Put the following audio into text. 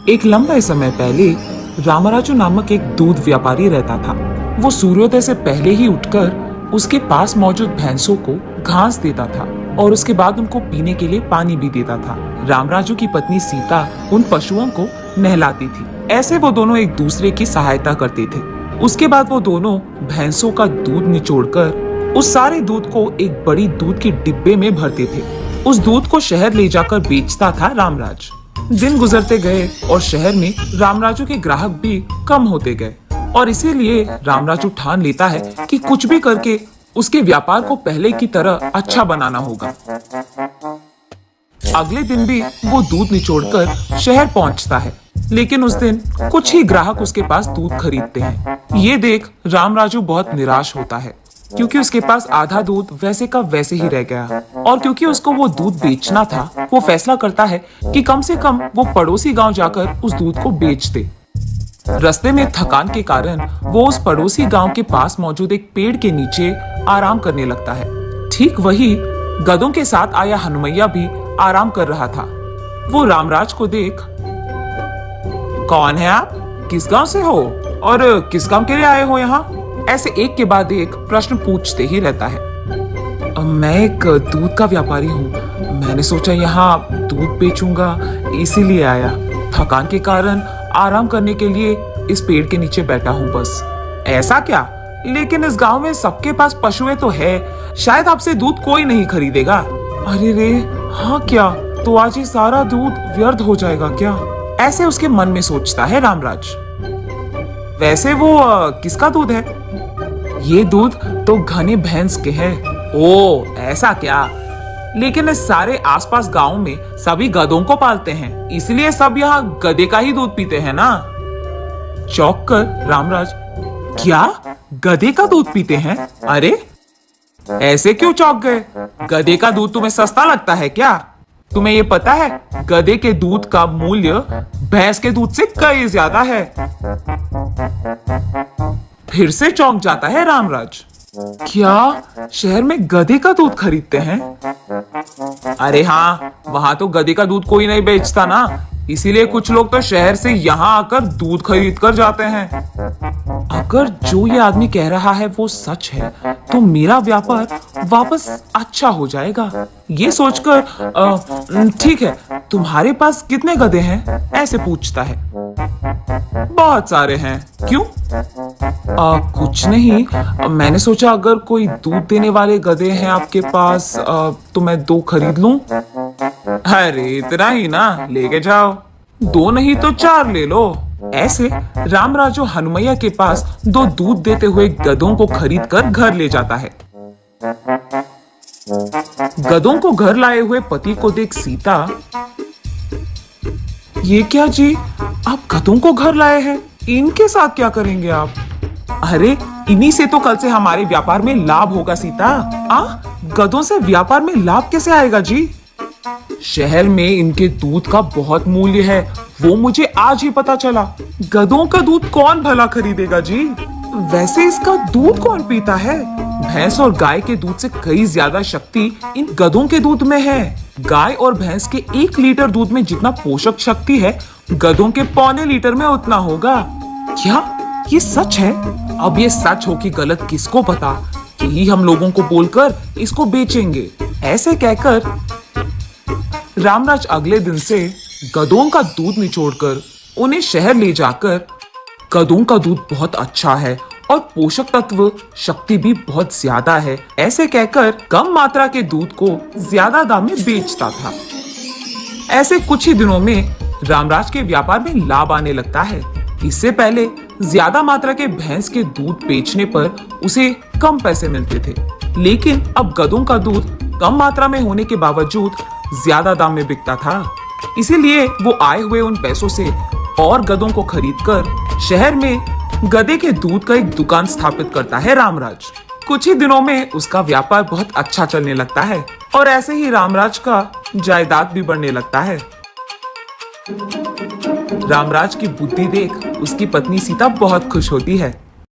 एक लंबे समय पहले रामराजू नामक एक दूध व्यापारी रहता था। वो सूर्योदय से पहले ही उठकर उसके पास मौजूद भैंसों को घास देता था और उसके बाद उनको पीने के लिए पानी भी देता था। रामराजू की पत्नी सीता उन पशुओं को नहलाती थी। ऐसे वो दोनों एक दूसरे की सहायता करते थे। उसके बाद वो दोनों भैंसों का दूध निचोड़कर उस सारे दूध को एक बड़ी दूध के डिब्बे में भरते थे। उस दूध को शहर ले जाकर बेचता था रामराज। दिन गुजरते गए और शहर में रामराजू के ग्राहक भी कम होते गए और इसीलिए रामराजू ठान लेता है कि कुछ भी करके उसके व्यापार को पहले की तरह अच्छा बनाना होगा। अगले दिन भी वो दूध निचोड़कर शहर पहुंचता है, लेकिन उस दिन कुछ ही ग्राहक उसके पास दूध खरीदते हैं। ये देख रामराजू बहुत निराश होता है, क्योंकि उसके पास आधा दूध वैसे का वैसे ही रह गया और क्योंकि उसको वो दूध बेचना था, वो फैसला करता है कि कम से कम वो पड़ोसी गांव जाकर उस दूध को बेच दे। रास्ते में थकान के कारण वो उस पड़ोसी गांव के पास मौजूद एक पेड़ के नीचे आराम करने लगता है। ठीक वही गधों के साथ आया हनुमैया भी आराम कर रहा था। वो रामराज को देख, कौन है आप, किस गांव से हो और किस काम के लिए आए हो यहाँ, ऐसे एक के बाद एक प्रश्न पूछते ही रहता है। मैं एक दूध का व्यापारी हूँ, मैंने सोचा यहाँ दूध बेचूंगा, इसीलिए आया। थकान के कारण आराम करने के लिए इस पेड़ के नीचे बैठा हूँ बस। ऐसा क्या? लेकिन इस गांव में सबके पास पशुएं तो है, शायद आपसे दूध कोई नहीं खरीदेगा। अरे रे, हाँ क्या? तो आज ये सारा दूध व्यर्थ हो जाएगा क्या? ऐसे उसके मन में सोचता है रामराज। वैसे वो किसका दूध है? ये दूध तो घने भैंस के हैं। ओ ऐसा क्या? लेकिन इस सारे आसपास गांव में सभी गधों को पालते हैं, इसलिए सब यहाँ गधे का ही दूध पीते हैं ना। चौंक कर रामराज, क्या गधे का दूध पीते हैं? अरे ऐसे क्यों चौंक गए? गधे का दूध तुम्हें सस्ता लगता है क्या? तुम्हें ये पता है गधे के दूध का मूल्य भैंस के दूध से कई ज्यादा है। फिर से चौंक जाता है रामराज। क्या शहर में गधे का दूध खरीदते हैं? अरे हाँ, वहां तो गधे का दूध कोई नहीं बेचता ना, इसीलिए कुछ लोग तो शहर से यहाँ आकर दूध खरीद कर जाते हैं। अगर जो ये आदमी कह रहा है वो सच है, तो मेरा व्यापार वापस अच्छा हो जाएगा। ये सोचकर ठीक है, तुम्हारे पास कितने गधे हैं? ऐसे पूछता है। बहुत सारे हैं। क्यों? कुछ नहीं, मैंने सोचा अगर कोई दूध देने वाले गधे हैं आपके पास तो मैं 2 खरीद लूं। अरे इतना ही ना, लेके जाओ, 2 नहीं तो 4 ले लो। ऐसे रामराजू हनुमैया के पास 2 दूध देते हुए गधों को खरीद कर घर ले जाता है। गधों को घर लाए हुए पति को देख सीता, ये क्या जी, आप गधों को घर लाए हैं, इनके साथ क्या करेंगे आप? अरे इन्हीं से तो कल से हमारे व्यापार में लाभ होगा सीता। गधों से व्यापार में लाभ कैसे आएगा जी? शहर में इनके दूध का बहुत मूल्य है, वो मुझे आज ही पता चला। गधों का दूध कौन भला खरीदेगा जी? वैसे इसका दूध कौन पीता है? भैंस और गाय के दूध से कई ज्यादा शक्ति इन गधों के दूध में है। गाय और भैंस के 1 लीटर दूध में जितना पोषक शक्ति है, गधों के 1.25 लीटर में उतना होगा। क्या ये सच है? अब ये सच हो कि गलत किसको पता, यही हम लोगों को बोलकर इसको बेचेंगे। ऐसे कहकर रामराज अगले दिन से गधों का दूध निचोड़कर उन्हें शहर ले जाकर, गधों का दूध बहुत अच्छा है और पोषक तत्व शक्ति भी बहुत ज्यादा है, ऐसे कहकर कम मात्रा के दूध को ज्यादा दाम में बेचता था। ऐसे कुछ ही दिनों में रामराज के व्यापार में लाभ आने लगता है। इससे पहले ज्यादा मात्रा के भैंस के दूध बेचने पर उसे कम पैसे मिलते थे, लेकिन अब गधों का दूध कम मात्रा में होने के बावजूद ज्यादा दाम में बिकता था। इसीलिए वो आए हुए उन पैसों से और गधों को खरीदकर शहर में गधे के दूध का एक दुकान स्थापित करता है रामराज। कुछ ही दिनों में उसका व्यापार बहुत अच्छा चलने लगता है और ऐसे ही रामराज का जायदाद भी बढ़ने लगता है। रामराज की बुद्धि देख उसकी पत्नी सीता बहुत खुश होती है।